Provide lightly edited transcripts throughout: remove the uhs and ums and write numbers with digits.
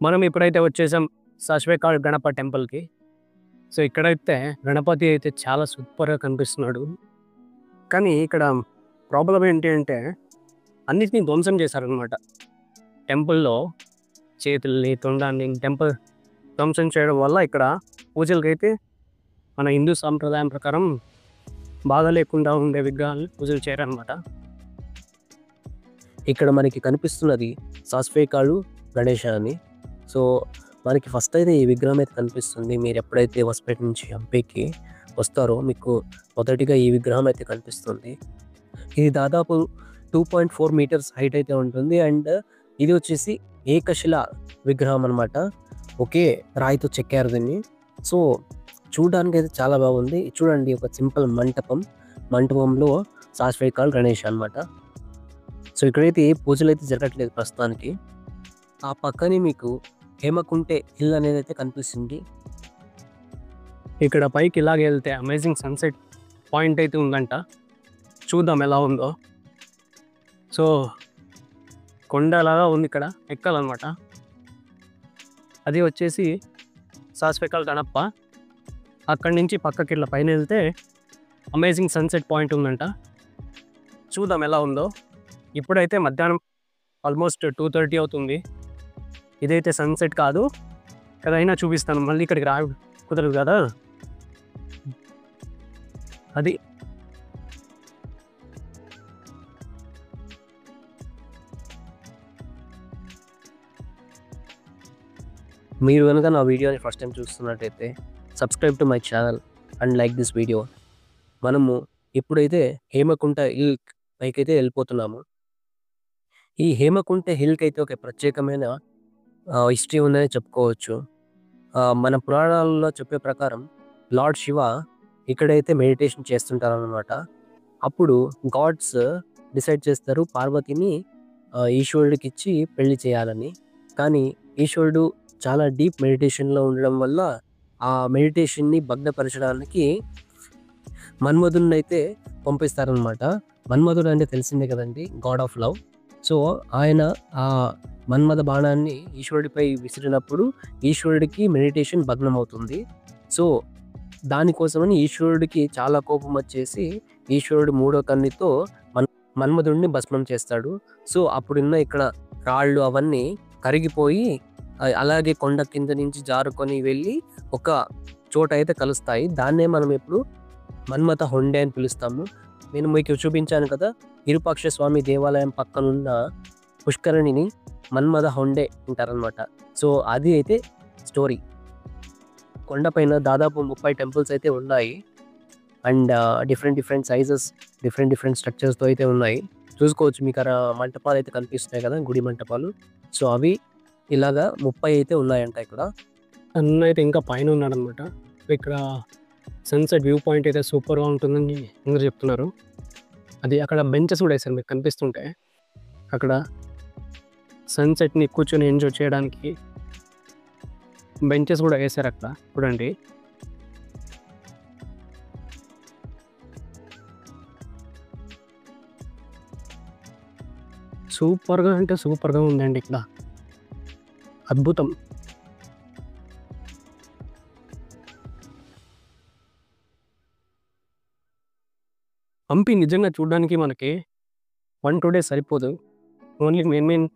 మనం ఇప్పుడైతే వచ్చేసాం సశ్వేకాళ్ గణప టెంపుల్‌కి. సో, ఇక్కడైతే గణపతి అయితే చాలా సూపర్‌గా కనిపిస్తున్నాడు. కానీ ఇక్కడ ప్రాబ్లమ్ ఏంటి అంటే అన్నిటిని ధ్వంసం చేశారనమాట. టెంపుల్‌లో చేతుల్ని, తొండాన్ని టెంపుల్ ధ్వంసం చేయడం వల్ల ఇక్కడ పూజలకైతే మన హిందూ సాంప్రదాయం ప్రకారం బాగా లేకుండా ఉండే విగ్రహాలను పూజలు చేయరనమాట. ఇక్కడ మనకి కనిపిస్తున్నది సాస్వేకాళు గణేష అని. సో, మనకి ఫస్ట్ అయితే ఈ విగ్రహం అయితే కనిపిస్తుంది. మీరు ఎప్పుడైతే హొసపేట నుంచి హంపీకి వస్తారో మీకు మొదటిగా ఈ విగ్రహం అయితే కనిపిస్తుంది. ఇది దాదాపు 2.4 మీటర్స్ హైట్ అయితే ఉంటుంది. అండ్ ఇది వచ్చేసి ఏకశిల విగ్రహం అనమాట. ఒకే రాయితో చెక్కారు దీన్ని. సో, చూడడానికి అయితే చాలా బాగుంది. చూడండి, ఒక సింపుల్ మంటపం. మంటపంలో సాస్వేకాళ్ గణేష్ అనమాట. సో, ఇక్కడైతే ఏ పూజలైతే జరగట్లేదు ప్రస్తుతానికి. ఆ పక్కనే మీకు హేమకుంటే హిల్ అనేది అయితే కనిపిస్తుంది. ఇక్కడ పైకి ఇలాగే వెళ్తే అమేజింగ్ సన్‌సెట్ పాయింట్ అయితే ఉందంట. చూద్దాం ఎలా ఉందో. సో, కొండలాగా ఉంది ఇక్కడ. ఎక్కాలనమాట. అది వచ్చేసి సాస్వేకాళ్ గణప. అక్కడి నుంచి పక్కకి ఇట్లా పైన వెళ్తే అమేజింగ్ సన్‌సెట్ పాయింట్ ఉందంట. చూద్దాం ఎలా ఉందో. ఇప్పుడైతే మధ్యాహ్నం ఆల్మోస్ట్ 2:30 అవుతుంది. ఇదైతే సన్‌సెట్ కాదు. అయినా చూపిస్తాను. మళ్ళీ ఇక్కడికి కుదరదు కదా! అది. మీరు గనుక నా వీడియోని ఫస్ట్ టైం చూస్తున్నట్టయితే subscribe to my channel and like this video. మనము ఇప్పుడైతే హేమకుంట హిల్ పైకైతే వెళ్ళిపోతున్నాము. ఈ హేమకుంట హిల్‌కి అయితే ఒక ప్రత్యేకమైన హిస్టరీ ఉందని చెప్పుకోవచ్చు. మన పురాణాలలో చెప్పే ప్రకారం లార్డ్ శివ ఇక్కడైతే మెడిటేషన్ చేస్తుంటారనమాట. అప్పుడు గాడ్స్ డిసైడ్ చేస్తారు పార్వతిని ఈశ్వరుడికిచ్చి పెళ్లి చేయాలని. కానీ ఈశ్వరుడు చాలా డీప్ మెడిటేషన్‌లో ఉండడం వల్ల ఆ మెడిటేషన్‌ని భగ్నపరచడానికి మన్మధుడినైతే పంపిస్తారనమాట. మన్మధుడు అంటే తెలిసిందే కదండీ! God of love. సో, ఆయన ఆ మన్మథ బాణాన్ని ఈశ్వరుడిపై విసిరినప్పుడు ఈశ్వరుడికి మెడిటేషన్ భగ్నమవుతుంది. సో, దానికోసమని ఈశ్వరుడికి చాలా కోపం వచ్చేసి ఈశ్వరుడు మూడో కన్నుతో మన్మధుడిని భస్మం చేస్తాడు. సో, అప్పుడున్న ఇక్కడ రాళ్ళు అవన్నీ కరిగిపోయి అలాగే కొండ కింద నుంచి జారుకొని వెళ్ళి ఒక చోట అయితే కలుస్తాయి. దాన్నే మనం ఇప్పుడు మన్మథ హొండే అని పిలుస్తాము. నేను మీకు చూపించాను కదా! విరూపాక్ష స్వామి దేవాలయం పక్కనున్న పుష్కరిణిని మన్మథ హొండే అంటారనమాట. సో, అది అయితే స్టోరీ. కొండపైన దాదాపు 30 టెంపుల్స్ అయితే ఉన్నాయి. అండ్ డిఫరెంట్ సైజెస్, డిఫరెంట్ స్ట్రక్చర్స్‌తో అయితే ఉన్నాయి. చూసుకోవచ్చు, మీకు మంటపాలు అయితే కనిపిస్తున్నాయి కదా! గుడి మంటపాలు. సో, అవి ఇలాగా 30 అయితే ఉన్నాయంట ఇక్కడ. అన్నైతే ఇంకా పైన ఉన్నాడనమాట. ఇక్కడ సన్‌సెట్ వ్యూ పాయింట్ అయితే సూపర్‌గా ఉంటుందని అందరూ చెప్తున్నారు. అది అక్కడ బెంచెస్ కూడా వేశారు మీకు కనిపిస్తుంటే. అక్కడ సన్‌సెట్‌ని కూర్చొని ఎంజాయ్ చేయడానికి బెంచెస్ కూడా వేశారు అక్కడ. చూడండి. సూపర్‌గా అంటే సూపర్‌గా ఉందండి ఇక్కడ. అద్భుతం. హంపి నిజంగా చూడడానికి మనకి 1, 2 డేస్ సరిపోదు. ఓన్లీ మెయిన్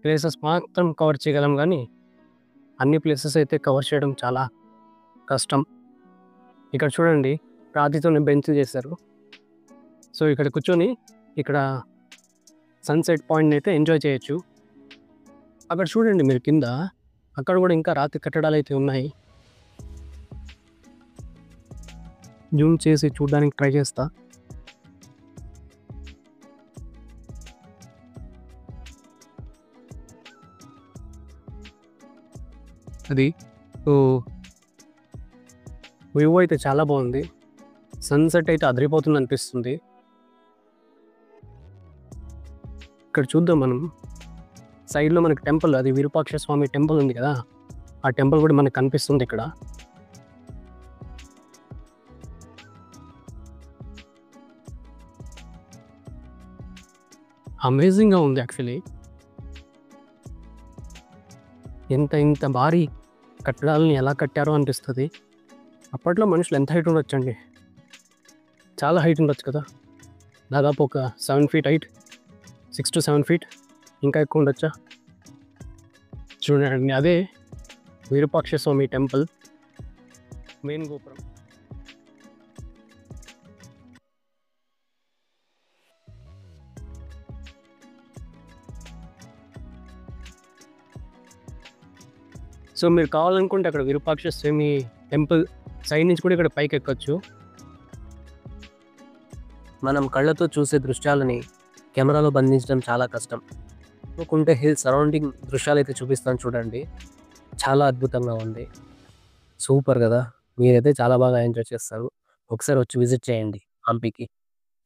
ప్లేసెస్ మాత్రం కవర్ చేయగలం గానీ, అన్ని ప్లేసెస్ అయితే కవర్ చేయడం చాలా కష్టం. ఇక్కడ చూడండి, రాతితోనే బెంచ్‌లు చేశారు. సో, ఇక్కడ కూర్చొని ఇక్కడ సన్‌సెట్ పాయింట్‌ని అయితే ఎంజాయ్ చేయొచ్చు. అక్కడ చూడండి మీరు కింద, అక్కడ కూడా ఇంకా రాతి కట్టడాలైతే ఉన్నాయి. జూమ్ చేసి చూడడానికి ట్రై చేస్తా. అది. సో, వ్యూ అయితే చాలా బాగుంది. సన్‌సెట్ అయితే అదిరిపోతుంది అనిపిస్తుంది. ఇక్కడ చూద్దాం మనం. సైడ్‌లో మనకి టెంపుల్, అది విరూపాక్ష స్వామి టెంపుల్ ఉంది కదా! ఆ టెంపుల్ కూడా మనకు కనిపిస్తుంది ఇక్కడ. అమేజింగ్‌గా ఉంది యాక్చువల్లీ. ఇంత భారీ కట్టడాలని ఎలా కట్టారో అనిపిస్తుంది. అప్పట్లో మనుషులు ఎంత హైట్ ఉండొచ్చండి, చాలా హైట్ ఉండొచ్చు కదా, దాదాపు ఒక 7 feet హైట్, 6 to 7 feet, ఇంకా ఎక్కువ ఉండొచ్చా. చూడండి, అదే విరూపాక్ష స్వామి టెంపుల్ మెయిన్ గోపురం. సో మీరు కావాలనుకుంటే అక్కడ విరూపాక్ష స్వామి టెంపుల్ సైడ్ నుంచి కూడా ఇక్కడ పైకి ఎక్కొచ్చు. మనం కళ్ళతో చూసే దృశ్యాలని కెమెరాలో బంధించడం చాలా కష్టం. కుంటే హిల్ సరౌండింగ్ దృశ్యాలు అయితే చూపిస్తాను చూడండి, చాలా అద్భుతంగా ఉంది. సూపర్ కదా, మీరైతే చాలా బాగా ఎంజాయ్ చేస్తారు. ఒకసారి వచ్చి విజిట్ చేయండి హంపీకి.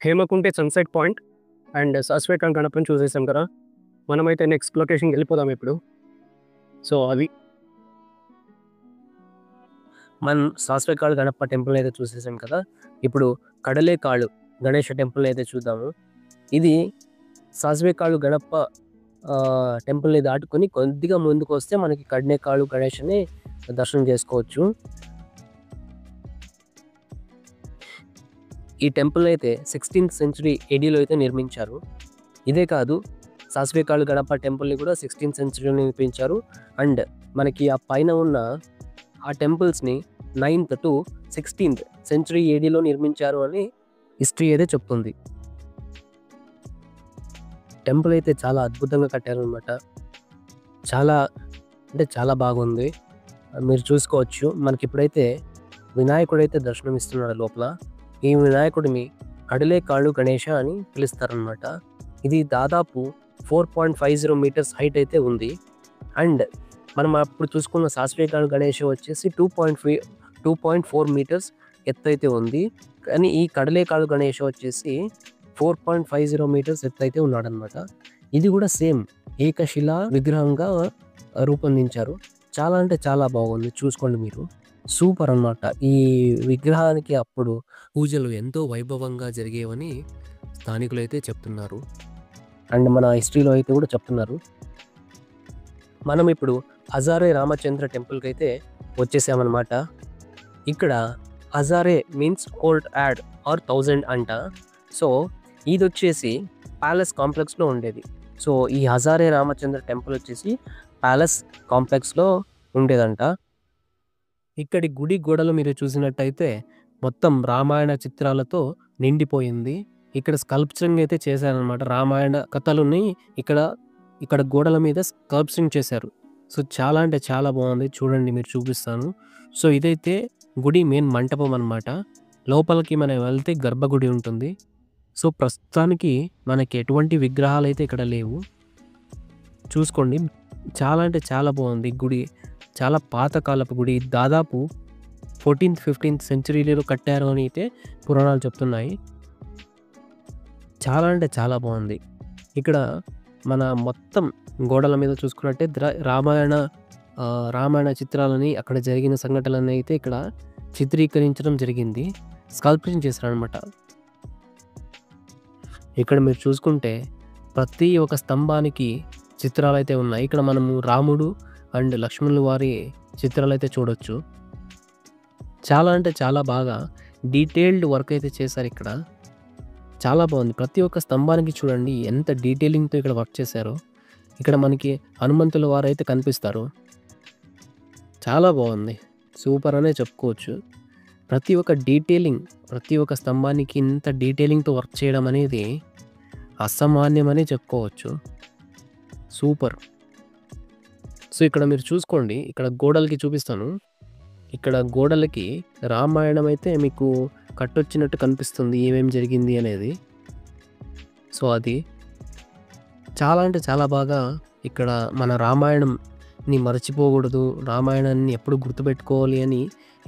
హేమకుంటే సన్సెట్ పాయింట్ అండ్ సాస్వేకాన్ గణపతిని చూసేసాం కదా, మనమైతే నెక్స్ట్ లొకేషన్కి వెళ్ళిపోదాం ఇప్పుడు. సో అది మనం సాస్వేకాళ్ గణప టెంపుల్ అయితే చూసేసాం కదా, ఇప్పుడు కడలేకాళు గణేష టెంపుల్ అయితే చూద్దాము. ఇది సాస్వేకాళు గణప టెంపుల్ని దాటుకొని కొద్దిగా ముందుకు వస్తే మనకి కడలేకాళు గణేష్ని దర్శనం చేసుకోవచ్చు. ఈ టెంపుల్ అయితే 16th century ADలో అయితే నిర్మించారు. ఇదే కాదు, సాస్వేకాళు గణప టెంపుల్ని కూడా 16th centuryలో నిర్మించారు. అండ్ మనకి ఆ పైన ఉన్న ఆ టెంపుల్స్ని 9th to 16th century ADలో నిర్మించారు అని హిస్టరీ అయితే చెప్తుంది. టెంపుల్ అయితే చాలా అద్భుతంగా కట్టారనమాట, చాలా అంటే చాలా బాగుంది. మీరు చూసుకోవచ్చు, మనకి ఇప్పుడైతే వినాయకుడు అయితే దర్శనం ఇస్తున్నాడు లోపల. ఈ వినాయకుడిని కడలేకాళు గణేష అని పిలుస్తారనమాట. ఇది దాదాపు 4.50 meters హైట్ అయితే ఉంది. అండ్ మనం అప్పుడు చూసుకున్న సాస్వేకాళు గణేష వచ్చేసి 2.4 meters ఎత్తు అయితే ఉంది. కానీ ఈ కడలేకాళు గణేష వచ్చేసి 4.50 meters ఎత్తు అయితే ఉన్నాడనమాట. ఇది కూడా సేమ్ ఏకశిలా విగ్రహంగా రూపొందించారు. చాలా అంటే చాలా బాగుంది, చూసుకోండి మీరు. సూపర్ అన్నమాట. ఈ విగ్రహానికి అప్పుడు పూజలు ఎంతో వైభవంగా జరిగేవని స్థానికులు అయితే చెప్తున్నారు. అండ్ మన హిస్టరీలో అయితే కూడా చెప్తున్నారు. మనం ఇప్పుడు హజారే రామచంద్ర టెంపుల్కి అయితే వచ్చేసామన్నమాట. ఇక్కడ హజారే మీన్స్ కోల్ట్ యాడ్ ఆర్ 1000 అంట. సో ఇది వచ్చేసి ప్యాలెస్ కాంప్లెక్స్లో ఉండేది. సో ఈ హజారే రామచంద్ర టెంపుల్ వచ్చేసి ప్యాలెస్ కాంప్లెక్స్లో ఉండేదంట. ఇక్కడి గుడి గోడలు మీరు చూసినట్టయితే మొత్తం రామాయణ చిత్రాలతో నిండిపోయింది. ఇక్కడ స్కల్ప్చరింగ్ అయితే చేశారనమాట. రామాయణ కథలని ఇక్కడ గోడల మీద స్కల్ప్చరింగ్ చేశారు. సో చాలా అంటే చాలా బాగుంది, చూడండి మీరు చూపిస్తాను. సో ఇదైతే గుడి మెయిన్ మంటపం అనమాట. లోపలికి మనం వెళ్తే గర్భగుడి ఉంటుంది. సో ప్రస్తుతానికి మనకి ఎటువంటి విగ్రహాలు అయితే ఇక్కడ లేవు. చూసుకోండి, చాలా అంటే చాలా బాగుంది గుడి. చాలా పాతకాలపు గుడి, దాదాపు 14th 15th centuryలో కట్టారు అని అయితే పురాణాలు చెప్తున్నాయి. చాలా అంటే చాలా బాగుంది. ఇక్కడ మన మొత్తం గోడల మీద చూసుకున్నట్టే రామాయణ చిత్రాలని, అక్కడ జరిగిన సంఘటనలని అయితే ఇక్కడ చిత్రీకరించడం జరిగింది. స్కల్ప్చరింగ్ చేశారనమాట. ఇక్కడ మీరు చూసుకుంటే ప్రతి ఒక్క స్తంభానికి చిత్రాలు అయితే ఉన్నాయి. ఇక్కడ మనము రాముడు అండ్ లక్ష్మణుల వారి చిత్రాలు అయితే చూడొచ్చు. చాలా అంటే చాలా బాగా డీటెయిల్డ్ వర్క్ అయితే చేశారు ఇక్కడ. చాలా బాగుంది. ప్రతి ఒక్క స్తంభానికి చూడండి ఎంత డీటెయిలింగ్తో ఇక్కడ వర్క్ చేశారో. ఇక్కడ మనకి హనుమంతుల వారు అయితే కనిపిస్తారు. చాలా బాగుంది, సూపర్ అనే చెప్పుకోవచ్చు. ప్రతి ఒక్క డీటెయిలింగ్, ప్రతి ఒక్క స్తంభానికి ఇంత డీటెయిలింగ్తో వర్క్ చేయడం అనేది అసామాన్యమని చెప్పుకోవచ్చు. సూపర్. సో ఇక్కడ మీరు చూసుకోండి, ఇక్కడ గోడలకి చూపిస్తాను. ఇక్కడ గోడలకి రామాయణం అయితే మీకు కట్టొచ్చినట్టు కనిపిస్తుంది, ఏమేమి జరిగింది అనేది. సో అది చాలా అంటే చాలా బాగా ఇక్కడ మన రామాయణంని మర్చిపోకూడదు, రామాయణాన్ని ఎప్పుడు గుర్తుపెట్టుకోవాలి అని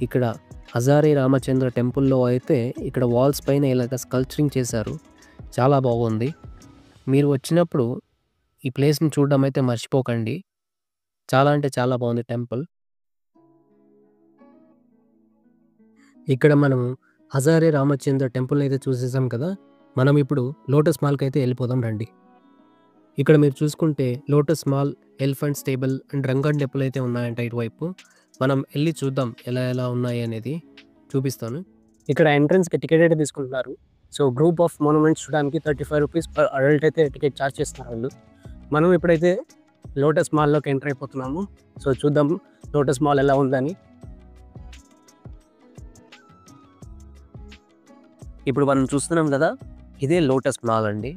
ఇక్కడ హజారే రామచంద్ర టెంపుల్లో అయితే ఇక్కడ వాల్స్ పైన ఇలాగ స్కల్ప్చరింగ్ చేశారు. చాలా బాగుంది. మీరు వచ్చినప్పుడు ఈ ప్లేస్ని చూడడం అయితే మర్చిపోకండి. చాలా అంటే చాలా బాగుంది టెంపుల్. ఇక్కడ మనం హజారే రామచంద్ర టెంపుల్ అయితే చూసేసాం కదా. మనం ఇప్పుడు లోటస్ మాల్కి అయితే వెళ్ళిపోదాం రండి. ఇక్కడ మీరు చూసుకుంటే lotus mall, elephant stable and Rangan temple అయితే ఉన్నాయంట ఇటువైపు. మనం ఎళ్లి చూద్దాం ఎలా ఉన్నాయి అనేది చూపిస్తాను. ఇక్కడ ఎంట్రన్స్‌కి టికెట్ అయితే తీసుకుంటున్నారు. సో, గ్రూప్ ఆఫ్ మోనుమెంట్స్ చూడడానికి రూ. 35 పర్ అడల్ట్ అయితే టికెట్ చార్జ్ చేస్తున్నారు వాళ్ళు. మనం ఇప్పుడైతే లోటస్ మాల్‌లోకి ఎంటర్ అయిపోతున్నాము. సో, చూద్దాం లోటస్ మాల్ ఎలా ఉందని. ఇప్పుడు మనం చూస్తున్నాం కదా, ఇదే లోటస్ మాల్ అండి.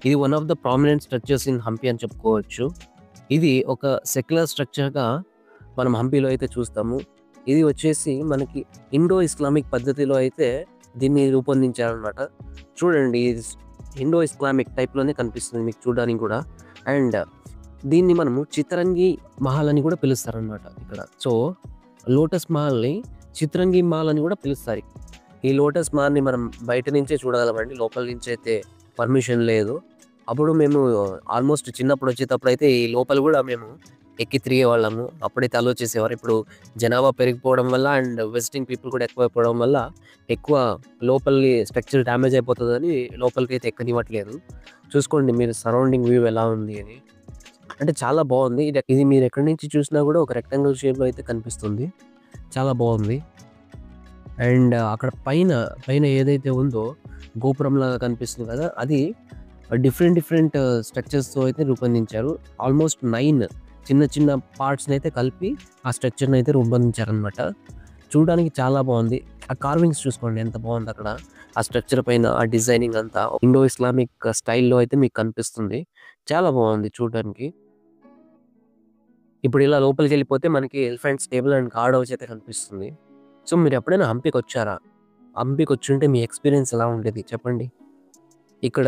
ఇది one of the prominent structures in Hampi అని చెప్పుకోవచ్చు. ఇది ఒక సెక్యులర్ స్ట్రక్చర్‌గా మనం హంపిలో అయితే చూస్తాము. ఇది వచ్చేసి మనకి ఇండో ఇస్లామిక్ పద్ధతిలో అయితే దీన్ని రూపొందించారనమాట. చూడండి, ఇది ఇండో ఇస్లామిక్ టైప్‌లోనే కనిపిస్తుంది మీకు చూడడానికి కూడా. అండ్ దీన్ని మనము చిత్రంగి మహల్ అని కూడా పిలుస్తారనమాట ఇక్కడ. సో, లోటస్ మాల్‌ని చిత్రంగి మాల్ అని కూడా పిలుస్తారు. ఈ లోటస్ మాల్‌ని మనం బయట నుంచే చూడగలమండి. లోపల నుంచి అయితే పర్మిషన్ లేదు. అప్పుడు మేము ఆల్మోస్ట్ చిన్నప్పుడు వచ్చేటప్పుడైతే ఈ లోపల కూడా మేము ఎక్కి తిరిగేవాళ్ళము. అప్పుడైతే అలో చేసేవారు. ఇప్పుడు జనాభా పెరిగిపోవడం వల్ల అండ్ విజిటింగ్ పీపుల్ కూడా ఎక్కువైపోవడం వల్ల ఎక్కువ లోపలి స్ట్రక్చర్ డ్యామేజ్ అయిపోతుందని లోపలికైతే ఎక్కనివ్వట్లేదు. చూసుకోండి మీరు సరౌండింగ్ వ్యూ ఎలా ఉంది అని. అంటే చాలా బాగుంది. ఇది మీరు ఎక్కడి నుంచి చూసినా కూడా ఒక రెక్టాంగిల్ షేప్‌లో అయితే కనిపిస్తుంది. చాలా బాగుంది. అండ్ అక్కడ పైన ఏదైతే ఉందో గోపురంలాగా కనిపిస్తుంది కదా, అది డిఫరెంట్ స్ట్రక్చర్స్‌తో అయితే రూపొందించారు. ఆల్మోస్ట్ 9 చిన్న పార్ట్స్‌ని అయితే కలిపి ఆ స్ట్రక్చర్‌ని అయితే రూపొందించారనమాట. చూడడానికి చాలా బాగుంది. ఆ కార్వింగ్స్ చూసుకోండి ఎంత బాగుంది అక్కడ. ఆ స్ట్రక్చర్ పైన ఆ డిజైనింగ్ అంతా ఇండో ఇస్లామిక్ స్టైల్‌లో అయితే మీకు కనిపిస్తుంది. చాలా బాగుంది చూడడానికి. ఇప్పుడు ఇలా లోపలికి వెళ్ళిపోతే మనకి elephant stable and guard house అయితే కనిపిస్తుంది. సో, మీరు ఎప్పుడైనా హంపికి వచ్చారా? హంపికి వచ్చుంటే మీ ఎక్స్పీరియన్స్ ఎలా ఉండేది చెప్పండి? ఇక్కడ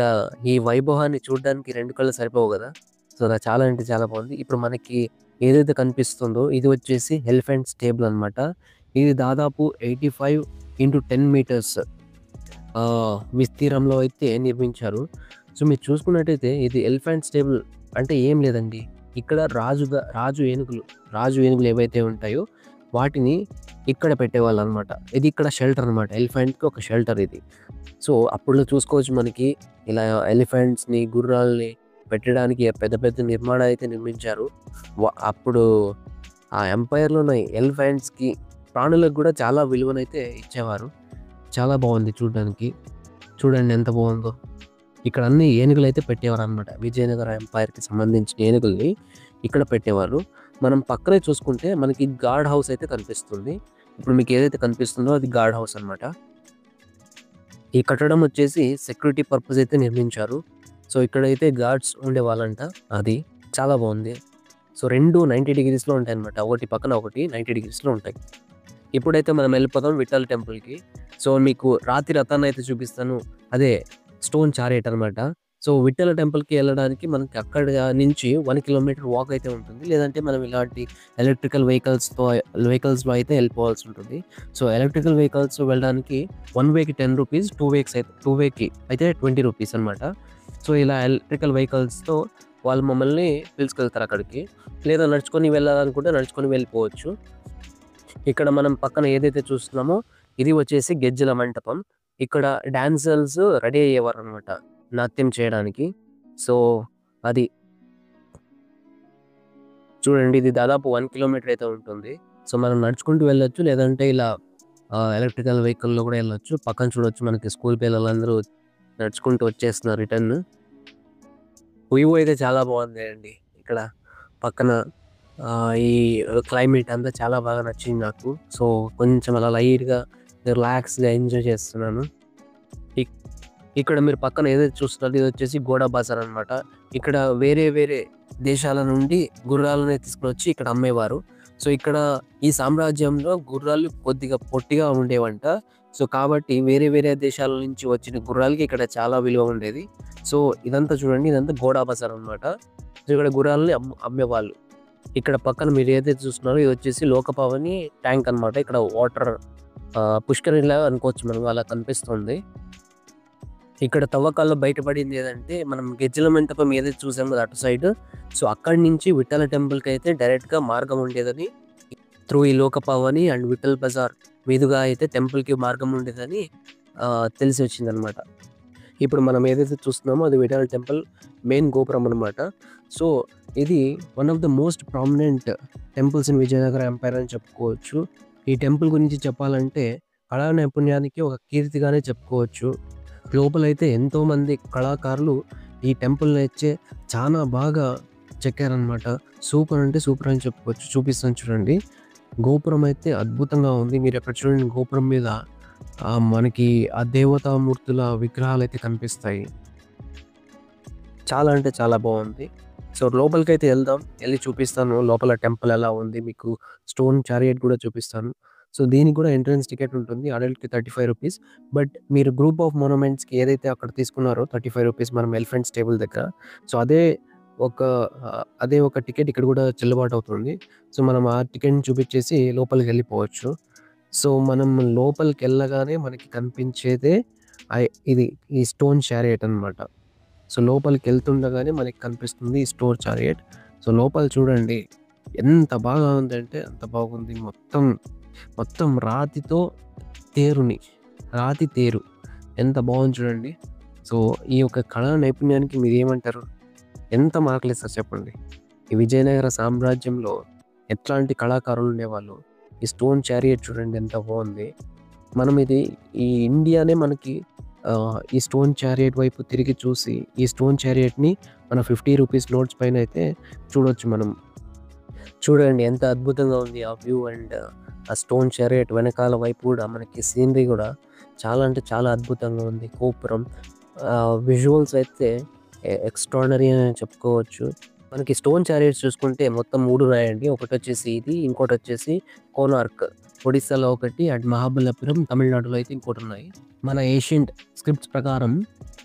ఈ వైభవాన్ని చూడడానికి 2 కళ్ళు సరిపోవు కదా! సో, నాకు చాలా అంటే చాలా బాగుంది. ఇప్పుడు మనకి ఏదైతే కనిపిస్తుందో ఇది వచ్చేసి ఎలిఫెంట్ స్టేబుల్ అనమాట. ఇది దాదాపు 85x10 మీటర్స్ విస్తీర్ణంలో అయితే నిర్మించారు. సో, మీరు చూసుకున్నట్టయితే ఇది ఎలిఫెంట్ స్టేబుల్ అంటే ఏం లేదండి. ఇక్కడ రాజు ఏనుగులు ఏవైతే ఉంటాయో వాటిని ఇక్కడ పెట్టేవాళ్ళనమాట. ఇది ఇక్కడ షెల్టర్ అనమాట. ఎలిఫెంట్‌కి ఒక షెల్టర్ ఇది. సో, అప్పట్లో చూసుకోవచ్చు మనకి ఇలా ఎలిఫెంట్స్‌ని, గుర్రాల్ని పెట్టడానికి పెద్ద నిర్మాణాలు అయితే నిర్మించారు. అప్పుడు ఆ ఎంపైర్‌లో ఉన్న ఎలిఫెంట్స్‌కి, ప్రాణులకు కూడా చాలా విలువనైతే ఇచ్చేవారు. చాలా బాగుంది చూడడానికి. చూడండి ఎంత బాగుందో. ఇక్కడ అన్ని ఏనుగులైతే పెట్టేవారనమాట. విజయనగర ఎంపైర్‌కి సంబంధించిన ఏనుగుల్ని ఇక్కడ పెట్టేవారు. మనం పక్కనే చూసుకుంటే మనకి గార్డ్ హౌస్ అయితే కనిపిస్తుంది. ఇప్పుడు మీకు ఏదైతే కనిపిస్తుందో అది గార్డ్ హౌస్ అనమాట. ఈ కట్టడం వచ్చేసి సెక్యూరిటీ పర్పస్ అయితే నిర్మించారు. సో, ఇక్కడైతే గార్డ్స్ ఉండేవాళ్ళంట. అది చాలా బాగుంది. సో, 2 90 డిగ్రీస్‌లో ఉంటాయన్నమాట. ఒకటి పక్కన ఒకటి 90 డిగ్రీస్‌లో ఉంటాయి. ఇప్పుడైతే మనం వెళ్ళిపోదాం విఠల్ టెంపుల్‌కి. సో, మీకు రాతి రథాన్ని అయితే చూపిస్తాను. అదే స్టోన్ చారియట్ అనమాట. సో, విఠల టెంపుల్‌కి వెళ్ళడానికి మనకి అక్కడ నుంచి 1 కిలోమీటర్ వాక్ అయితే ఉంటుంది. లేదంటే మనం ఇలాంటి ఎలక్ట్రికల్ వెహికల్స్‌లో అయితే వెళ్ళిపోవాల్సి ఉంటుంది. సో, ఎలక్ట్రికల్ వెహికల్స్ వెళ్ళడానికి 1 వేకి రూ. 10, 2 వేకి అయితే రూ. 20 అనమాట. సో, ఇలా ఎలక్ట్రికల్ వెహికల్స్‌తో వాళ్ళు మమ్మల్ని పిలుచుకెళ్తారు అక్కడికి. లేదా నడుచుకొని వెళ్ళాలనుకుంటే నడుచుకొని వెళ్ళిపోవచ్చు. ఇక్కడ మనం పక్కన ఏదైతే చూస్తున్నామో ఇది వచ్చేసి గెజ్జల మంటపం. ఇక్కడ డాన్సర్స్ రెడీ అయ్యేవారనమాట నాట్యం చేయడానికి. సో, అది చూడండి, ఇది దాదాపు 1 కిలోమీటర్ అయితే ఉంటుంది. సో, మనం నడుచుకుంటూ వెళ్ళొచ్చు. లేదంటే ఇలా ఎలక్ట్రికల్ వెహికల్‌లో కూడా వెళ్ళొచ్చు. పక్కన చూడొచ్చు మనకి స్కూల్ పిల్లలందరూ నడుచుకుంటూ వచ్చేస్తున్నారు రిటర్న్. వ్యూ అయితే చాలా బాగుంది అండి ఇక్కడ పక్కన. ఈ క్లైమేట్ అంతా చాలా బాగా నచ్చింది నాకు. సో, కొంచెం అలా లైట్‌గా రిలాక్స్‌గా ఎంజాయ్ చేస్తున్నాను. ఇక్కడ మీరు పక్కన ఏదైతే చూస్తున్నారో ఇది వచ్చేసి గోడా బజార్ అనమాట. ఇక్కడ వేరే దేశాల నుండి గుర్రాలను తీసుకొచ్చి ఇక్కడ అమ్మేవారు. సో, ఇక్కడ ఈ సామ్రాజ్యంలో గుర్రాలు కొద్దిగా పొట్టిగా ఉండేవంట. సో, కాబట్టి వేరే దేశాల నుంచి వచ్చిన గుర్రాలకి ఇక్కడ చాలా విలువ ఉండేది. సో, ఇదంతా చూడండి, ఇదంతా గోడా బజార్ అనమాట. సో, ఇక్కడ గుర్రాలని అమ్మేవాళ్ళు. ఇక్కడ పక్కన మీరు ఏదైతే చూస్తున్నారో ఇది వచ్చేసి లోకపావని ట్యాంక్ అనమాట. ఇక్కడ వాటర్ పుష్కరిణిలాగా అనుకోవచ్చు మనం, అలా కనిపిస్తుంది. ఇక్కడ తవ్వకాల్లో బయటపడింది ఏదంటే మనం గెజ్జల మంటపం ఏదైతే చూసాం కదా అటు సైడ్. సో, అక్కడి నుంచి విఠల టెంపుల్‌కి అయితే డైరెక్ట్‌గా మార్గం ఉండేదని, త్రూ ఈ లోకపావని అండ్ విఠల్ బజార్ మీదుగా అయితే టెంపుల్‌కి మార్గం ఉండేదని తెలిసి వచ్చిందనమాట. ఇప్పుడు మనం ఏదైతే చూస్తున్నామో అది విఠల టెంపుల్ మెయిన్ గోపురం అనమాట. సో ఇది one of the most prominent temples in Vijayanagara empire అని చెప్పుకోవచ్చు. ఈ టెంపుల్ గురించి చెప్పాలంటే కళా నైపుణ్యానికి ఒక కీర్తిగానే చెప్పుకోవచ్చు. లోపలైతే ఎంతోమంది కళాకారులు ఈ టెంపుల్ని అయితే చాలా బాగా చెక్కారనమాట. సూపర్ అంటే సూపర్ అని చెప్పుకోవచ్చు. చూపిస్తాను చూడండి. గోపురం అయితే అద్భుతంగా ఉంది. మీరు అక్కడ చూడండి, గోపురం మీద మనకి ఆ దేవతామూర్తుల విగ్రహాలు అయితే కనిపిస్తాయి. చాలా అంటే చాలా బాగుంది. సో లోపలికైతే వెళ్దాం, వెళ్ళి చూపిస్తాను లోపల టెంపుల్ ఎలా ఉంది, మీకు స్టోన్ చారియట్ కూడా చూపిస్తాను. సో దీనికి కూడా ఎంట్రన్స్ టికెట్ ఉంటుంది. అడల్ట్‌కి 35 రూపీస్. బట్ మీరు గ్రూప్ ఆఫ్ మొనమెంట్స్‌కి ఏదైతే అక్కడ తీసుకున్నారో 35 రూపీస్ మనం ఎలిఫెంట్స్ టేబుల్ దగ్గర, సో అదే ఒక టికెట్ ఇక్కడ కూడా చెల్లుబాటు అవుతుంది. సో మనం ఆ టికెట్‌ని చూపించేసి లోపలికి వెళ్ళిపోవచ్చు. సో మనం లోపలికి వెళ్ళగానే మనకి కనిపించేదే ఇది ఈ స్టోన్ చారియట్ అనమాట. సో లోపలికి వెళ్తుండగానే మనకి కనిపిస్తుంది ఈ స్టోన్ చారియట్. సో లోపల చూడండి ఎంత బాగా ఉందంటే అంత బాగుంది. మొత్తం రాతి తేరు ఎంత బాగుంది చూడండి. సో ఈ యొక్క కళా నైపుణ్యానికి మీరు ఏమంటారు? ఎంత మార్కులు ఇస్తారు చెప్పండి? ఈ విజయనగర సామ్రాజ్యంలో ఎట్లాంటి కళాకారులు ఉండేవాళ్ళు. ఈ స్టోన్ చారియట్ చూడండి ఎంత బాగుంది. మనం ఈ ఇండియానే మనకి ఈ స్టోన్ చారియట్ వైపు తిరిగి చూసి ఈ స్టోన్ చారియట్ని మన 50 రూపీస్ నోట్స్ పైన అయితే చూడొచ్చు మనం. చూడండి ఎంత అద్భుతంగా ఉంది ఆ వ్యూ. అండ్ ఆ స్టోన్ చారియట్ వెనకాల వైపు కూడా మనకి సీనరీ కూడా చాలా అంటే చాలా అద్భుతంగా ఉంది. గోపురం విజువల్స్ అయితే ఎక్స్ట్రాడనరీ అని చెప్పుకోవచ్చు. మనకి స్టోన్ చారియట్స్ చూసుకుంటే మొత్తం 3 ఉన్నాయండి. ఒకటి వచ్చేసి ఇది, ఇంకోటి వచ్చేసి కోనార్క్ ఒడిస్సాలో ఒకటి, అండ్ మహాబలిపురం తమిళనాడులో అయితే ఇంకోటి ఉన్నాయి. మన ఏషియంట్ స్క్రిప్ట్స్ ప్రకారం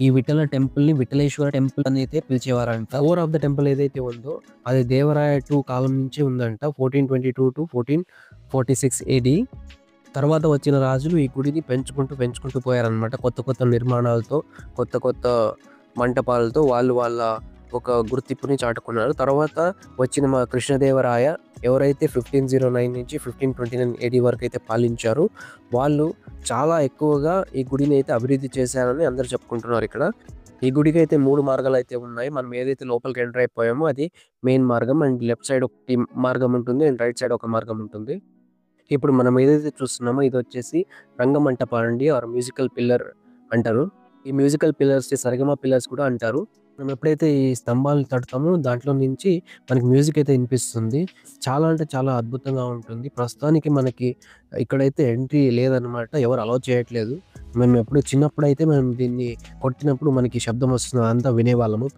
ఈ విఠల టెంపుల్ని విఠలేశ్వర టెంపుల్ అని అయితే పిలిచేవారంట. ఓవర్ ఆఫ్ ద టెంపుల్ ఏదైతే ఉందో అది దేవరాయ 2 కాలం నుంచి ఉందంట. 1422 to 1446 AD. తర్వాత వచ్చిన రాజులు ఈ గుడిని పెంచుకుంటూ పోయారనమాట. కొత్త నిర్మాణాలతో, కొత్త మంటపాలతో వాళ్ళ ఒక గుర్తింపుని చాటుకున్నారు. తర్వాత వచ్చిన మా కృష్ణదేవరాయ ఎవరైతే 1509 నుంచి 1529 AD వరకు అయితే పాలించారో వాళ్ళు చాలా ఎక్కువగా ఈ గుడిని అయితే అభివృద్ధి చేశారని అందరూ చెప్పుకుంటున్నారు. ఇక్కడ ఈ గుడికి అయితే 3 మార్గాలు అయితే ఉన్నాయి. మనం ఏదైతే లోపలికి ఎంటర్ అయిపోయామో అది మెయిన్ మార్గం. అండ్ లెఫ్ట్ సైడ్ ఒక మార్గం ఉంటుంది, అండ్ రైట్ సైడ్ ఒక మార్గం ఉంటుంది. ఇప్పుడు మనం ఏదైతే చూస్తున్నామో ఇది వచ్చేసి రంగమంటపం అండి, ఆర్ మ్యూజికల్ పిల్లర్ అంటారు. ఈ మ్యూజికల్ పిల్లర్స్ సరిగమ పిల్లర్స్ కూడా అంటారు. మనం ఎప్పుడైతే ఈ స్తంభాలు తడతామో దాంట్లో నుంచి మనకి మ్యూజిక్ అయితే వినిపిస్తుంది. చాలా అంటే చాలా అద్భుతంగా ఉంటుంది. ప్రస్తుతానికి మనకి ఇక్కడైతే ఎంట్రీ లేదనమాట, ఎవరు అలౌ చేయట్లేదు. మేము ఎప్పుడు చిన్నప్పుడైతే మేము దీన్ని కొట్టినప్పుడు మనకి శబ్దం వస్తుంది, అంతా వినేవాళ్ళము.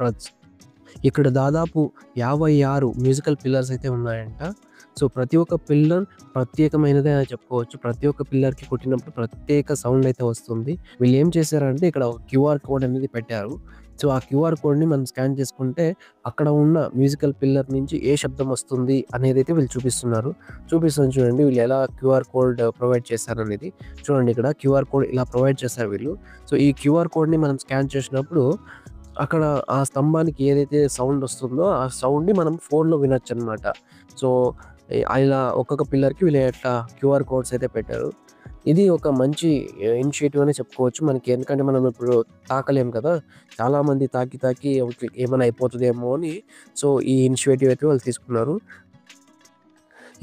ఇక్కడ దాదాపు 56 మ్యూజికల్ పిల్లర్స్ అయితే ఉన్నాయంట. సో ప్రతి ఒక్క పిల్లర్ ప్రత్యేకమైనదే అని చెప్పుకోవచ్చు. ప్రతి ఒక్క పిల్లర్కి కొట్టినప్పుడు ప్రత్యేక సౌండ్ అయితే వస్తుంది. వీళ్ళు ఏం చేశారంటే ఇక్కడ QR కోడ్ అనేది పెట్టారు. సో ఆ QR కోడ్ని మనం స్కాన్ చేసుకుంటే అక్కడ ఉన్న మ్యూజికల్ పిల్లర్ నుంచి ఏ శబ్దం వస్తుంది అనేది అయితే వీళ్ళు చూపిస్తాను చూడండి. వీళ్ళు ఎలా QR కోడ్ ప్రొవైడ్ చేశారనేది చూడండి. ఇక్కడ QR కోడ్ ఇలా ప్రొవైడ్ చేశారు వీళ్ళు. సో ఈ QR కోడ్ని మనం స్కాన్ చేసినప్పుడు అక్కడ ఆ స్తంభానికి ఏదైతే సౌండ్ వస్తుందో ఆ సౌండ్ని మనం ఫోన్లో వినొచ్చు అనమాట. సో ఇలా ఒక్కొక్క పిల్లర్కి వీళ్ళు ఎట్లా QR కోడ్స్ అయితే పెట్టారు. ఇది ఒక మంచి ఇనిషియేటివ్ అని చెప్పుకోవచ్చు మనకి. ఎందుకంటే మనం ఇప్పుడు తాకలేం కదా, చాలామంది తాకి ఏమైనా అయిపోతుందేమో అని. సో ఈ ఇనిషియేటివ్ అయితే వాళ్ళు తీసుకున్నారు.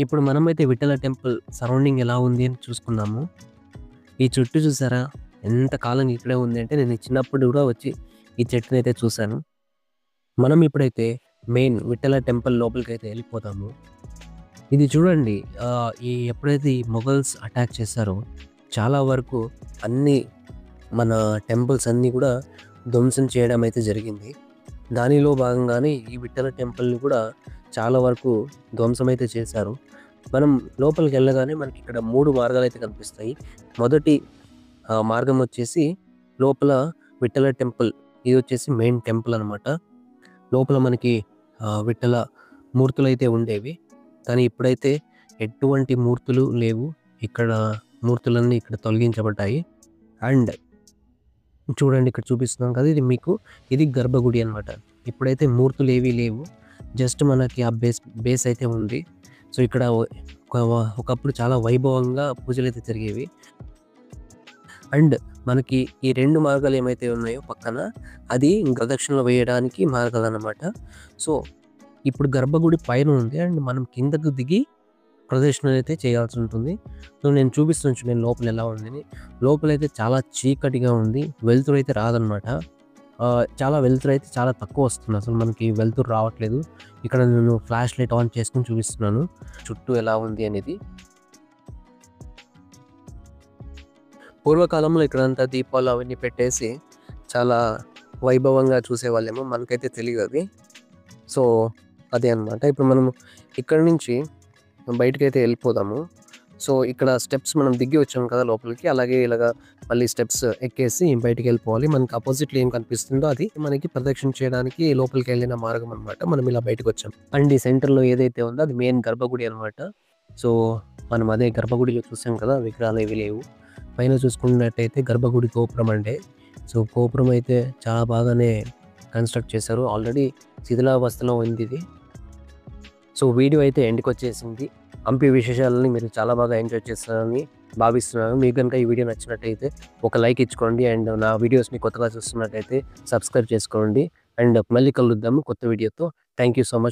ఇప్పుడు మనమైతే విఠల టెంపుల్ సరౌండింగ్ ఎలా ఉంది అని చూసుకున్నాము. ఈ చెట్టు చూసారా ఎంత కాలం ఇక్కడే ఉంది అంటే, నేను చిన్నప్పుడు కూడా వచ్చి ఈ చెట్టుని అయితే చూశాను. మనం ఇప్పుడైతే మెయిన్ విఠల టెంపుల్ లోపలికి అయితే వెళ్ళిపోతాము. ఇది చూడండి, ఎప్పుడైతే ఈ మొఘల్స్ అటాక్ చేశారో చాలా వరకు అన్ని మన టెంపుల్స్ అన్నీ కూడా ధ్వంసం చేయడం అయితే జరిగింది. దానిలో భాగంగానే ఈ విఠల టెంపుల్ని కూడా చాలా వరకు ధ్వంసం అయితే చేశారు. మనం లోపలికి వెళ్ళగానే మనకి ఇక్కడ 3 మార్గాలు అయితే కనిపిస్తాయి. మొదటి మార్గం వచ్చేసి లోపల విఠల టెంపుల్, ఇది వచ్చేసి మెయిన్ టెంపుల్ అనమాట. లోపల మనకి విఠల మూర్తులు అయితే ఉండేవి, కానీ ఇప్పుడైతే ఎటువంటి మూర్తులు లేవు. ఇక్కడ మూర్తులన్నీ ఇక్కడ తొలగించబడ్డాయి. అండ్ చూడండి ఇక్కడ చూపిస్తున్నాం కదా, ఇది గర్భగుడి అనమాట. ఇప్పుడైతే మూర్తులు ఏవీ లేవు, జస్ట్ మనకి ఆ బేస్ అయితే ఉంది. సో ఇక్కడ ఒకప్పుడు చాలా వైభవంగా పూజలు అయితే జరిగేవి. అండ్ మనకి ఈ 2 మార్గాలు ఏమైతే ఉన్నాయో పక్కన, అది ప్రదక్షిణలు వేయడానికి మార్గాలన్నమాట. సో, ఇప్పుడు గర్భగుడి పైన ఉంది అండ్ మనం కిందకు దిగి ప్రదక్షిణలైతే చేయాల్సి ఉంటుంది. సో, నేను చూపిస్తాను చూడండి లోపల ఎలా ఉందని. లోపలైతే చాలా చీకటిగా ఉంది. వెలుతురైతే రాదనమాట. చాలా వెలుతురైతే చాలా తక్కువొస్తుంది. అసలు మనకి వెలుతురు రావట్లేదు. ఇక్కడ నేను ఫ్లాష్ లైట్ ఆన్ చేసుకొని చూపిస్తున్నాను. చుట్టూ ఎలా ఉంది అనేది. పూర్వకాలంలో ఇక్కడంతా దీపాలు అవన్నీ పెట్టేసి చాలా వైభవంగా చూసేవాళ్ళేమో. మనకైతే తెలీదది. సో, అదే అనమాట. ఇప్పుడు మనం ఇక్కడి నుంచి బయటికైతే వెళ్ళిపోదాము. సో, ఇక్కడ స్టెప్స్ మనం దిగి వచ్చాం కదా లోపలికి. అలాగే ఇలాగా మళ్ళీ స్టెప్స్ ఎక్కేసి బయటికెళ్ళిపోవాలి. మనకి అపోజిట్‌లో ఏం కనిపిస్తుందో అది మనకి ప్రదక్షిణ చేయడానికి లోపలికెళ్ళిన మార్గం అనమాట. మనం ఇలా బయటకొచ్చాం. అండ్ ఈ సెంటర్‌లో ఏదైతే ఉందో అది మెయిన్ గర్భగుడి అనమాట. సో, మనం అదే గర్భగుడిలో చూసాం కదా విగ్రహాలు ఏవి లేవు. పైన చూసుకున్నట్టయితే గర్భగుడి గోపురం అండి. సో, గోపురం అయితే చాలా బాగానే కన్‌స్ట్రక్ట్ చేశారు. ఆల్రెడీ శిథిలావస్థలో ఉంది ఇది. సో, వీడియో అయితే ఎండ్‌కొచ్చేసింది. హంపి విశేషాలని మీరు చాలా బాగా ఎంజాయ్ చేస్తారని భావిస్తున్నాను. మీకు గనుక ఈ వీడియో నచ్చినట్టయితే ఒక లైక్ ఇచ్చుకోండి. అండ్ నా వీడియోస్‌ని కొత్తగా చూస్తున్నట్టయితే సబ్స్క్రైబ్ చేసుకోండి. అండ్ మళ్ళీ కలుద్దాము కొత్త వీడియోతో. Thank you so much.